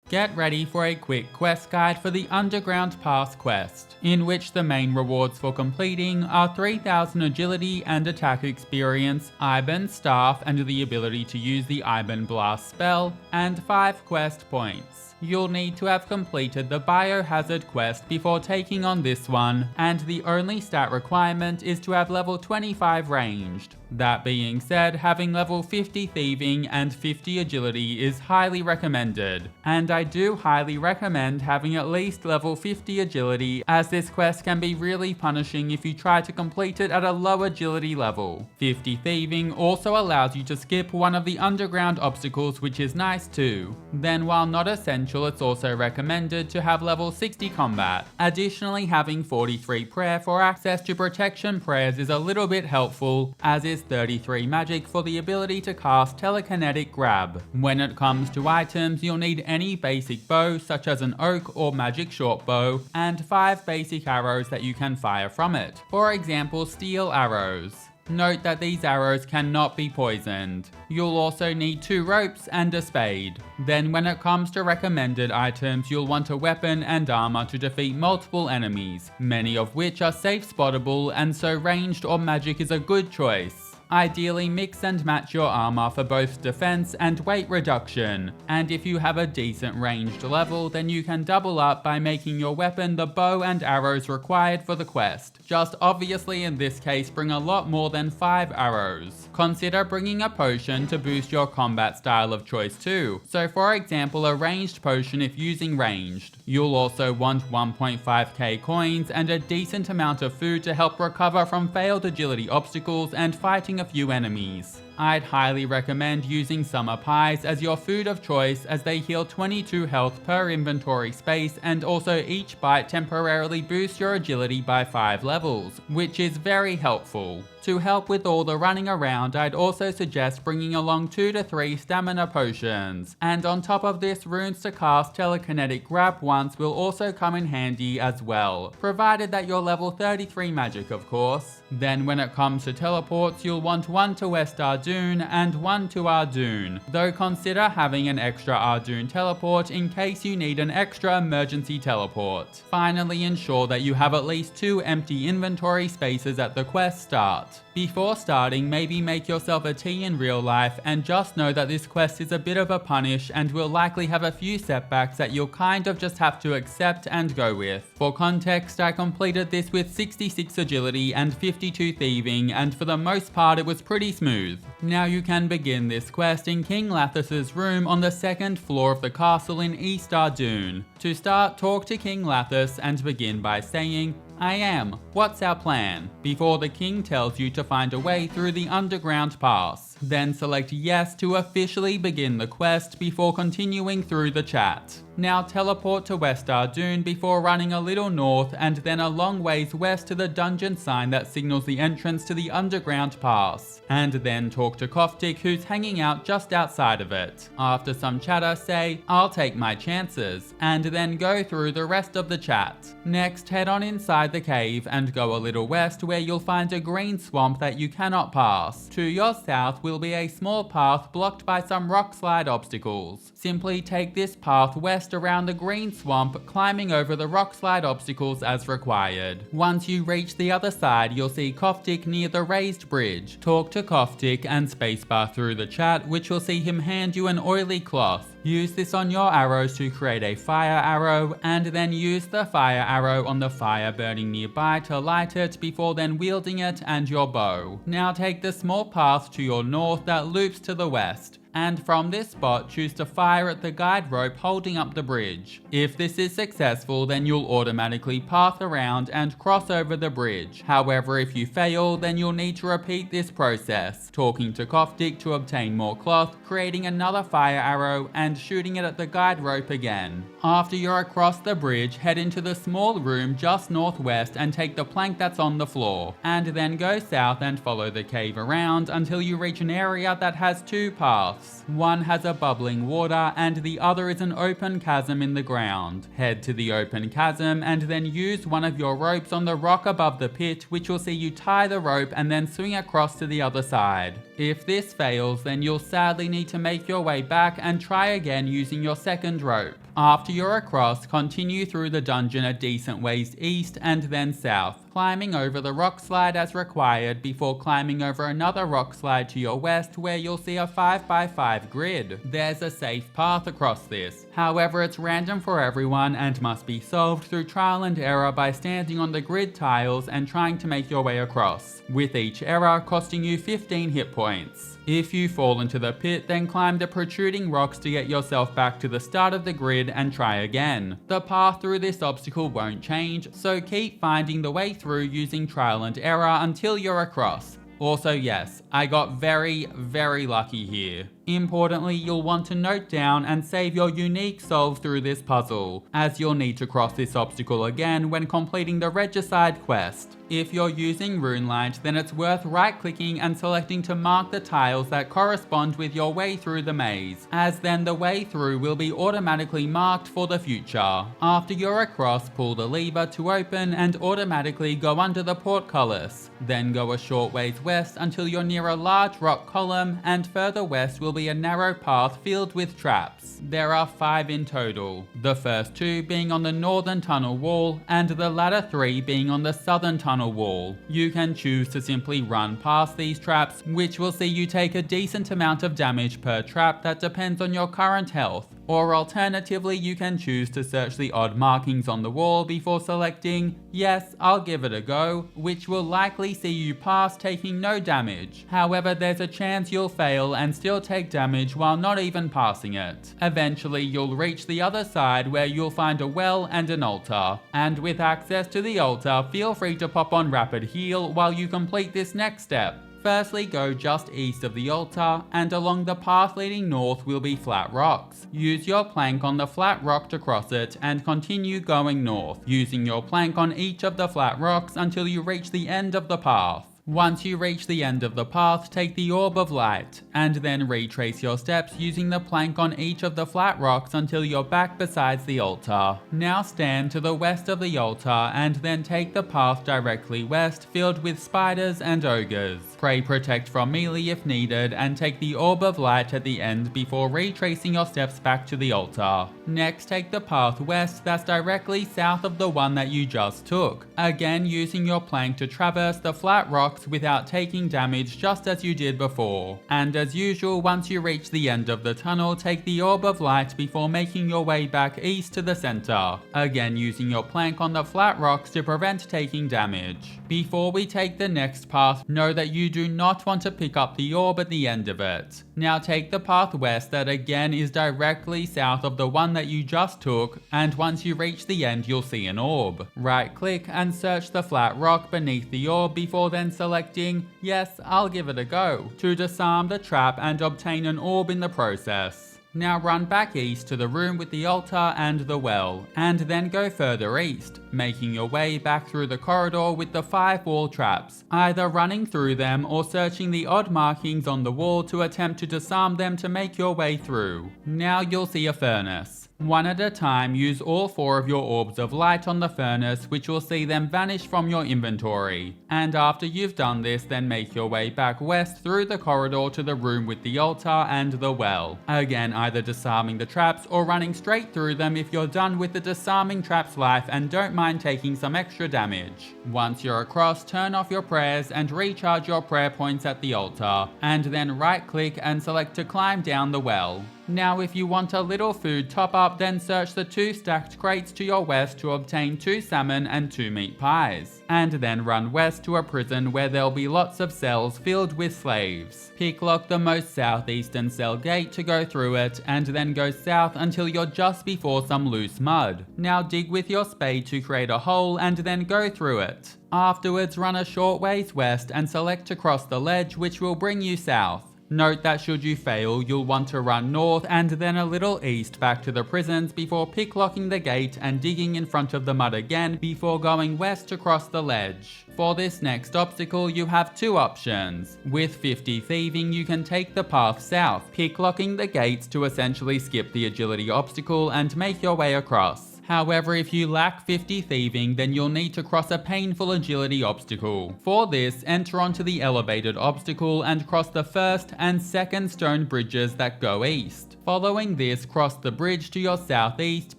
Get ready for a quick quest guide for the Underground Pass quest, in which the main rewards for completing are 3000 agility and attack experience, Iban staff and the ability to use the Iban blast spell, and 5 quest points. You'll need to have completed the Biohazard quest before taking on this one, and the only stat requirement is to have level 25 ranged. That being said, having level 50 thieving and 50 agility is highly recommended, and I do highly recommend having at least level 50 agility, as this quest can be really punishing if you try to complete it at a low agility level. 50 thieving also allows you to skip one of the underground obstacles, which is nice too. Then while not essential, it's also recommended to have level 60 combat. Additionally, having 43 prayer for access to protection prayers is a little bit helpful, as is 33 magic for the ability to cast Telekenetic grab. When it comes to items, you'll need any basic bow such as an oak or magic shortbow, and 5 basic arrows that you can fire from it. For example, steel arrows. Note that these arrows cannot be poisoned. You'll also need 2 ropes and a spade. Then when it comes to recommended items, you'll want a weapon and armor to defeat multiple enemies, many of which are Safespottable, and so ranged or magic is a good choice. Ideally, mix and match your armor for both defense and weight reduction, and if you have a decent ranged level, then you can double up by making your weapon the bow and arrows required for the quest. Just obviously in this case bring a lot more than 5 arrows. Consider bringing a potion to boost your combat style of choice too, so for example a ranged potion if using ranged. You'll also want 1.5k coins and a decent amount of food to help recover from failed agility obstacles and fighting a few enemies. I'd highly recommend using summer pies as your food of choice, as they heal 22 health per inventory space, and also each bite temporarily boosts your agility by 5 levels, which is very helpful. To help with all the running around, I'd also suggest bringing along 2 to 3 stamina potions, and on top of this, runes to cast Telekenetic grab once will also come in handy as well, provided that you're level 33 magic of course. Then when it comes to teleports, you'll want 1 to West Ardoon and 1 to Ardoon, though consider having an extra Ardoon teleport in case you need an extra emergency teleport. Finally, ensure that you have at least 2 empty inventory spaces at the quest start. Before starting, maybe make yourself a tea in real life, and just know that this quest is a bit of a punish and will likely have a few setbacks that you'll kind of just have to accept and go with. For context, I completed this with 66 agility and 52 thieving, and for the most part it was pretty smooth. Now you can begin this quest in King Lathas's room on the 2nd floor of the castle in East Ardoon. To start, talk to King Lathas and begin by saying, "I am. What's our plan?" before the king tells you to find a way through the underground pass. Then select yes to officially begin the quest before continuing through the chat. Now teleport to West Ardoon before running a little north and then a long ways west to the dungeon sign that signals the entrance to the underground pass. And then talk to Koftik, who's hanging out just outside of it. After some chatter, say, "I'll take my chances," and then go through the rest of the chat. Next, head on inside the cave and go a little west, where you'll find a green swamp that you cannot pass. To your south will be a small path blocked by some rock slide obstacles. Simply take this path west around the green swamp, climbing over the rock slide obstacles as required. Once you reach the other side, you'll see Koftik near the raised bridge. Talk to Koftik and spacebar through the chat, which will see him hand you an oily cloth. Use this on your arrows to create a fire arrow, and then use the fire arrow on the fire burning nearby to light it before then wielding it and your bow. Now take the small path to your north that loops to the west, and from this spot choose to fire at the guide rope holding up the bridge. If this is successful, then you'll automatically path around and cross over the bridge. However, if you fail, then you'll need to repeat this process, talking to Koftik to obtain more cloth, creating another fire arrow and shooting it at the guide rope again. After you're across the bridge, head into the small room just northwest and take the plank that's on the floor, and then go south and follow the cave around until you reach an area that has 2 paths. One has a bubbling water and the other is an open chasm in the ground. Head to the open chasm and then use one of your ropes on the rock above the pit, which will see you tie the rope and then swing across to the other side. If this fails, then you'll sadly need to make your way back and try again using your second rope. After you're across, continue through the dungeon a decent ways east and then south, climbing over the rock slide as required before climbing over another rock slide to your west where you'll see a 5x5 grid. There's a safe path across this, however it's random for everyone and must be solved through trial and error by standing on the grid tiles and trying to make your way across, with each error costing you 15 hit points. If you fall into the pit, then climb the protruding rocks to get yourself back to the start of the grid and try again. The path through this obstacle won't change, so keep finding the way through using trial and error until you're across. Also yes, I got very lucky here. Importantly, you'll want to note down and save your unique solve through this puzzle, as you'll need to cross this obstacle again when completing the Regicide quest. If you're using RuneLight, then it's worth right-clicking and selecting to mark the tiles that correspond with your way through the maze, as then the way through will be automatically marked for the future. After you're across, pull the lever to open and automatically go under the portcullis. Then go a short ways west until you're near a large rock column, and further west will be a narrow path filled with traps. There are 5 in total, the first 2 being on the northern tunnel wall and the latter 3 being on the southern tunnel wall. You can choose to simply run past these traps, which will see you take a decent amount of damage per trap that depends on your current health. Or alternatively, you can choose to search the odd markings on the wall before selecting, yes, I'll give it a go, which will likely see you pass taking no damage. However, there's a chance you'll fail and still take damage while not even passing it. Eventually, you'll reach the other side where you'll find a well and an altar. And with access to the altar, feel free to pop on rapid heal while you complete this next step. Firstly, go just east of the altar, and along the path leading north will be flat rocks. Use your plank on the flat rock to cross it, and continue going north, using your plank on each of the flat rocks until you reach the end of the path. Once you reach the end of the path, take the Orb of Light, and then retrace your steps using the plank on each of the flat rocks until you're back besides the altar. Now stand to the west of the altar and then take the path directly west filled with spiders and ogres. Pray protect from melee if needed and take the Orb of Light at the end before retracing your steps back to the altar. Next, take the path west that's directly south of the one that you just took, again using your plank to traverse the flat rocks without taking damage just as you did before. And as usual, once you reach the end of the tunnel, take the Orb of Light before making your way back east to the center, again using your plank on the flat rocks to prevent taking damage. Before we take the next path, know that you do not want to pick up the orb at the end of it. Now take the path west that again is directly south of the one that you just took, and once you reach the end you'll see an orb. Right click and search the flat rock beneath the orb before then selecting, yes, I'll give it a go, to disarm the trap and obtain an orb in the process. Now run back east to the room with the altar and the well, and then go further east, making your way back through the corridor with the 5 wall traps, either running through them or searching the odd markings on the wall to attempt to disarm them to make your way through. Now you'll see a furnace. One at a time, use all 4 of your Orbs of Light on the furnace, which will see them vanish from your inventory. And after you've done this, then make your way back west through the corridor to the room with the altar and the well. Again, either disarming the traps or running straight through them if you're done with the disarming traps life and don't mind taking some extra damage. Once you're across, turn off your prayers and recharge your prayer points at the altar, and then right click and select to climb down the well. Now if you want a little food top up, then search the 2 stacked crates to your west to obtain 2 salmon and 2 meat pies. And then run west to a prison where there'll be lots of cells filled with slaves. Picklock the most southeastern cell gate to go through it, and then go south until you're just before some loose mud. Now dig with your spade to create a hole and then go through it. Afterwards run a short ways west and select to cross the ledge, which will bring you south. Note that should you fail, you'll want to run north and then a little east back to the prisons before picklocking the gate and digging in front of the mud again before going west to cross the ledge. For this next obstacle, you have 2 options. With 50 thieving, you can take the path south, picklocking the gates to essentially skip the agility obstacle and make your way across. However, if you lack 50 thieving, then you'll need to cross a painful agility obstacle. For this, enter onto the elevated obstacle and cross the first and second stone bridges that go east. Following this, cross the bridge to your southeast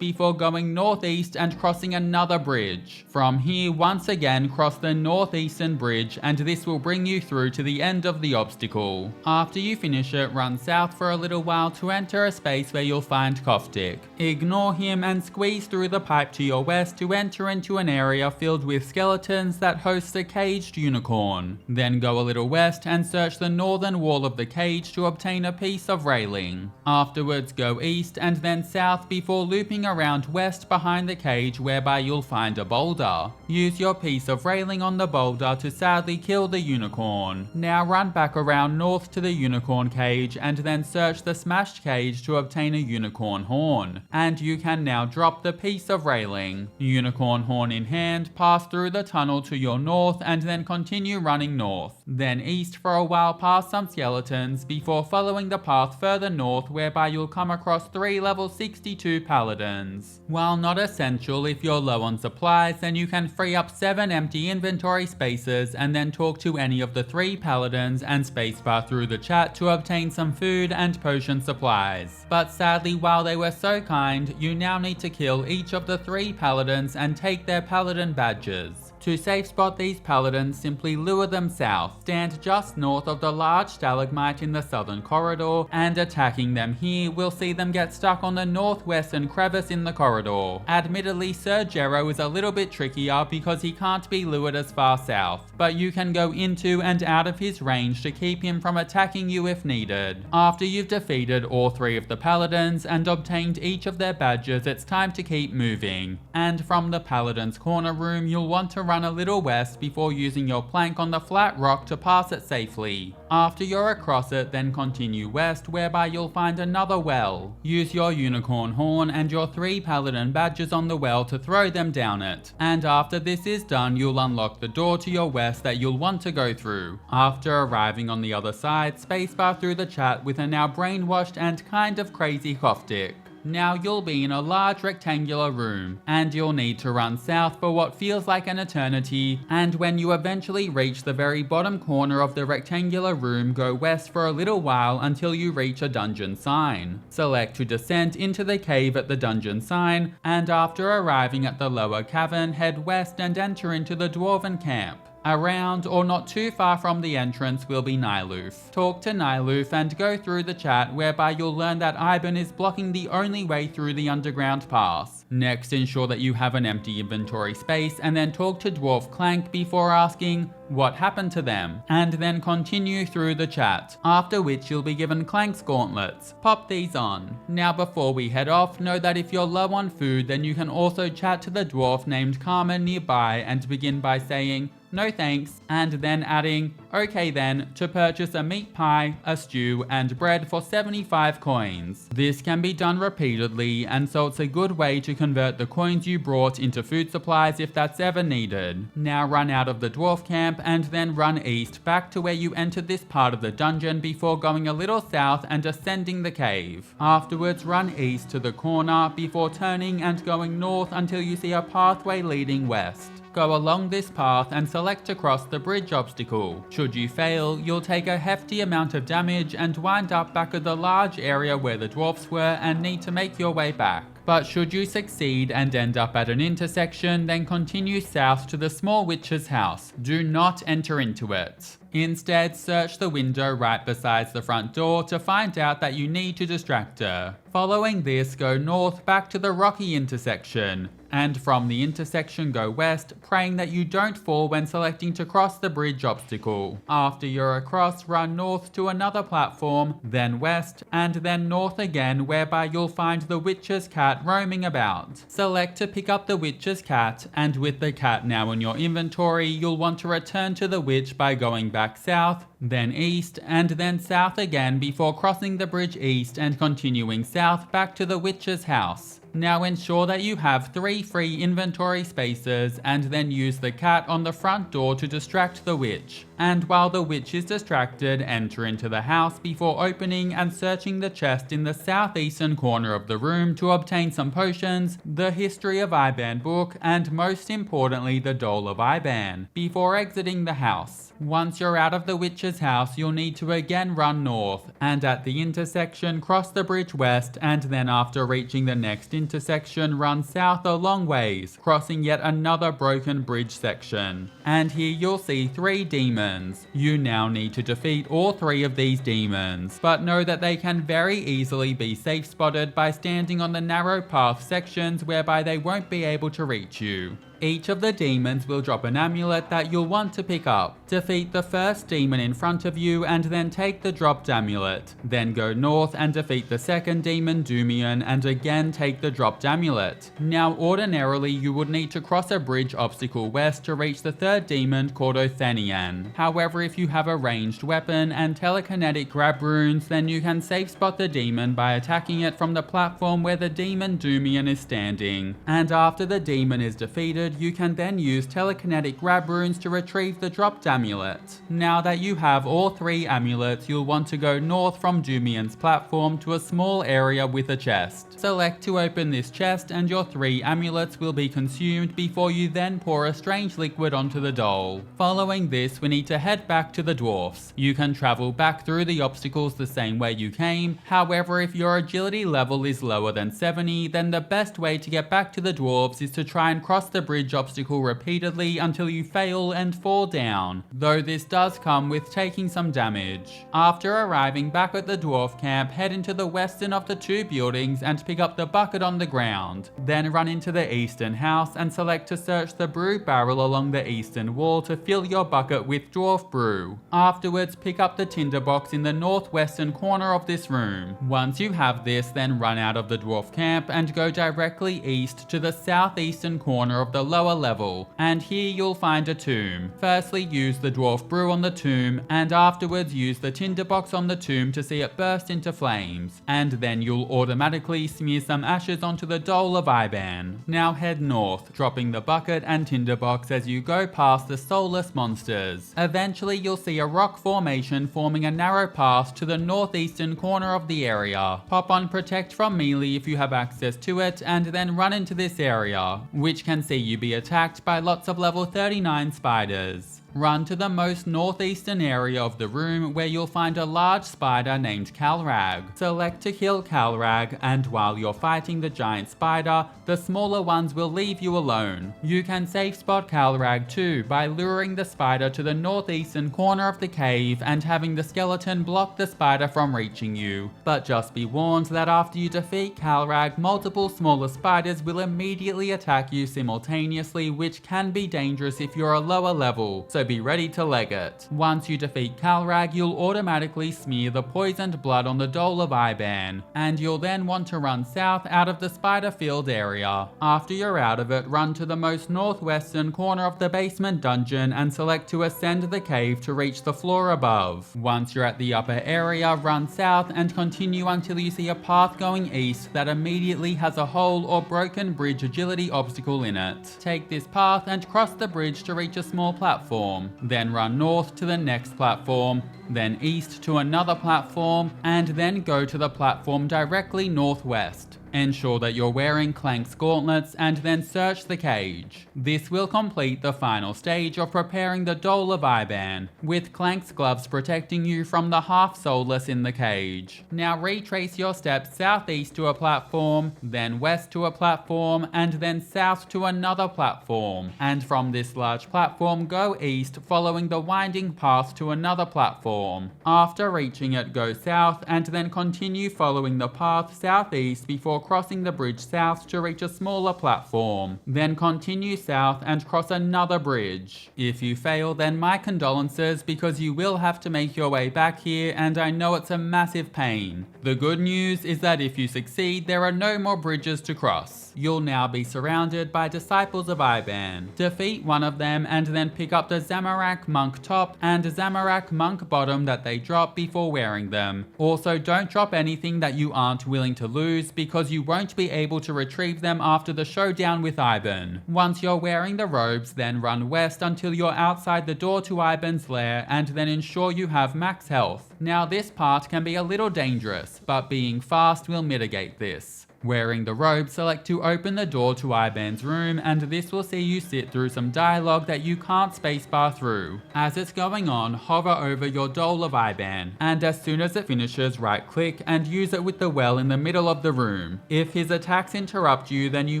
before going northeast and crossing another bridge. From here, once again cross the northeastern bridge and this will bring you through to the end of the obstacle. After you finish it, run south for a little while to enter a space where you'll find Koftik. Ignore him and squeeze through the pipe to your west to enter into an area filled with skeletons that hosts a caged unicorn. Then go a little west and search the northern wall of the cage to obtain a piece of railing. Afterwards go east and then south before looping around west behind the cage, whereby you'll find a boulder. Use your piece of railing on the boulder to sadly kill the unicorn. Now run back around north to the unicorn cage and then search the smashed cage to obtain a unicorn horn. And you can now drop the piece of railing. Unicorn horn in hand, pass through the tunnel to your north and then continue running north. Then east for a while past some skeletons before following the path further north, whereby you'll come across 3 level 62 paladins. While not essential if you're low on supplies, then you can free up 7 empty inventory spaces and then talk to any of the 3 paladins and spacebar through the chat to obtain some food and potion supplies. But sadly, while they were so kind, you now need to kill each of the 3 paladins and take their paladin badges. To safe spot these paladins, simply lure them south. Stand just north of the large stalagmite in the southern corridor, and attacking them here will see them get stuck on the northwestern crevice in the corridor. Admittedly, Sir Jero is a little bit trickier because he can't be lured as far south, but you can go into and out of his range to keep him from attacking you if needed. After you've defeated all 3 of the paladins and obtained each of their badges, it's time to keep moving. And from the paladins corner room, you'll want to run a little west before using your plank on the flat rock to pass it safely. After you're across it, then continue west, whereby you'll find another well. Use your unicorn horn and your 3 paladin badges on the well to throw them down it. And after this is done, you'll unlock the door to your west that you'll want to go through. After arriving on the other side, spacebar through the chat with a now brainwashed and kind of crazy Koftik. Now you'll be in a large rectangular room, and you'll need to run south for what feels like an eternity, and when you eventually reach the very bottom corner of the rectangular room, go west for a little while until you reach a dungeon sign. Select to descend into the cave at the dungeon sign, and after arriving at the lower cavern, head west and enter into the dwarven camp. Around or not too far from the entrance will be Nyloof. Talk to Nyloof and go through the chat, whereby you'll learn that Iban is blocking the only way through the underground pass. Next, ensure that you have an empty inventory space and then talk to Dwarf Clank before asking what happened to them, and then continue through the chat, after which you'll be given Clank's gauntlets. Pop these on. Now before we head off, know that if you're low on food, then you can also chat to the dwarf named Carmen nearby and begin by saying no thanks, and then adding okay then to purchase a meat pie, a stew and bread for 75 coins. This can be done repeatedly, and so it's a good way to convert the coins you brought into food supplies if that's ever needed. Now run out of the dwarf camp and then run east back to where you entered this part of the dungeon before going a little south and ascending the cave. Afterwards run east to the corner before turning and going north until you see a pathway leading west. Go along this path and select to cross the bridge obstacle. Should you fail, you'll take a hefty amount of damage and wind up back at the large area where the dwarfs were and need to make your way back. But should you succeed and end up at an intersection, then continue south to the small witch's house. Do not enter into it. Instead, search the window right beside the front door to find out that you need to distract her. Following this, go north back to the rocky intersection, and from the intersection go west, praying that you don't fall when selecting to cross the bridge obstacle. After you're across, run north to another platform, then west, and then north again, whereby you'll find the witch's cat roaming about. Select to pick up the witch's cat, and with the cat now in your inventory, you'll want to return to the witch by going back south, then east, and then south again before crossing the bridge east and continuing south back to the witch's house. Now ensure that you have 3 free inventory spaces and then use the cat on the front door to distract the witch. And while the witch is distracted, enter into the house before opening and searching the chest in the southeastern corner of the room to obtain some potions, the History of Iban book, and most importantly the Dole of Iban, before exiting the house. Once you're out of the witch's Spider's house, you'll need to again run north, and at the intersection cross the bridge west, and then after reaching the next intersection run south a long ways, crossing yet another broken bridge section. And here you'll see 3 demons. You now need to defeat all 3 of these demons, but know that they can very easily be safe spotted by standing on the narrow path sections whereby they won't be able to reach you. Each of the demons will drop an amulet that you'll want to pick up. Defeat the first demon in front of you and then take the dropped amulet. Then go north and defeat the second demon, Doomian, and again take the dropped amulet. Now ordinarily you would need to cross a bridge obstacle west to reach the third demon called Othenian. However, if you have a ranged weapon and telekinetic grab runes, then you can safe spot the demon by attacking it from the platform where the demon Doomian is standing. And after the demon is defeated, you can then use telekinetic grab runes to retrieve the dropped amulet. Now that you have all 3 amulets, you'll want to go north from Doomian's platform to a small area with a chest. Select to open this chest and your 3 amulets will be consumed before you then pour a strange liquid onto the doll. Following this, we need to head back to the dwarfs. You can travel back through the obstacles the same way you came. However, if your agility level is lower than 70, then the best way to get back to the dwarfs is to try and cross the bridge obstacle repeatedly until you fail and fall down, though this does come with taking some damage. After arriving back at the dwarf camp, head into the western of the 2 buildings and pick up the bucket on the ground. Then run into the eastern house and select to search the brew barrel along the eastern wall to fill your bucket with dwarf brew. Afterwards, pick up the tinderbox in the northwestern corner of this room. Once you have this, then run out of the dwarf camp and go directly east to the southeastern corner of the lower level, and here you'll find a tomb. Firstly, use the dwarf brew on the tomb, and afterwards use the tinderbox on the tomb to see it burst into flames, and then you'll automatically smear some ashes onto the doll of Iban. Now head north, dropping the bucket and tinderbox as you go past the soulless monsters. Eventually you'll see a rock formation forming a narrow path to the northeastern corner of the area. Pop on protect from melee if you have access to it, and then run into this area, which can see you be attacked by lots of level 39 spiders. Run to the most northeastern area of the room where you'll find a large spider named Kalrag. Select to kill Kalrag, and while you're fighting the giant spider, the smaller ones will leave you alone. You can safe spot Kalrag too by luring the spider to the northeastern corner of the cave and having the skeleton block the spider from reaching you. But just be warned that after you defeat Kalrag, multiple smaller spiders will immediately attack you simultaneously, which can be dangerous if you're a lower level. So be ready to leg it. Once you defeat Kalrag, you'll automatically smear the poisoned blood on the doll of Iban, and you'll then want to run south out of the spider field area. After you're out of it, run to the most northwestern corner of the basement dungeon and select to ascend the cave to reach the floor above. Once you're at the upper area, run south and continue until you see a path going east that immediately has a hole or broken bridge agility obstacle in it. Take this path and cross the bridge to reach a small platform. Then run north to the next platform, then east to another platform, and then go to the platform directly northwest. Ensure that you're wearing Clank's gauntlets and then search the cage. This will complete the final stage of preparing the doll of Iban, with Clank's gloves protecting you from the half-soulless in the cage. Now retrace your steps southeast to a platform, then west to a platform, and then south to another platform. And from this large platform, go east following the winding path to another platform. After reaching it, go south and then continue following the path southeast before crossing the bridge south to reach a smaller platform. Then continue south and cross another bridge. If you fail, then my condolences, because you will have to make your way back here, and I know it's a massive pain. The good news is that if you succeed, there are no more bridges to cross. You'll now be surrounded by disciples of Iban. Defeat one of them and then pick up the Zamorak monk top and Zamorak monk bottom that they drop before wearing them. Also, don't drop anything that you aren't willing to lose, because you won't be able to retrieve them after the showdown with Iban. Once you're wearing the robes, then run west until you're outside the door to Iban's lair, and then ensure you have max health. Now this part can be a little dangerous, but being fast will mitigate this. Wearing the robe, select to open the door to Iban's room, and this will see you sit through some dialogue that you can't spacebar through. As it's going on, hover over your doll of Iban, and as soon as it finishes, right click and use it with the well in the middle of the room. If his attacks interrupt you, then you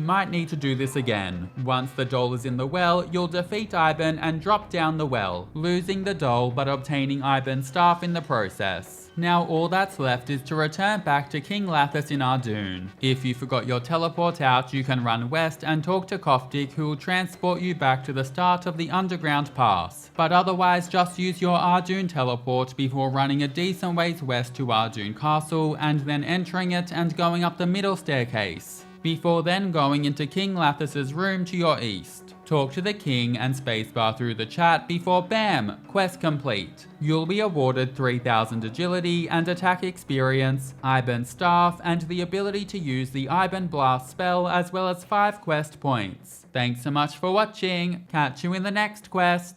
might need to do this again. Once the doll is in the well, you'll defeat Iban and drop down the well, losing the doll but obtaining Iban's staff in the process. Now all that's left is to return back to King Lathis in Ardoon. If you forgot your teleport out, you can run west and talk to Koftik, who will transport you back to the start of the underground pass. But otherwise just use your Ardoon teleport before running a decent ways west to Ardoon Castle and then entering it and going up the middle staircase, before then going into King Lathis's room to your east. Talk to the king and spacebar through the chat before BAM! Quest complete. You'll be awarded 3000 agility and attack experience, Iban staff, and the ability to use the Iban blast spell, as well as 5 quest points. Thanks so much for watching, catch you in the next quest.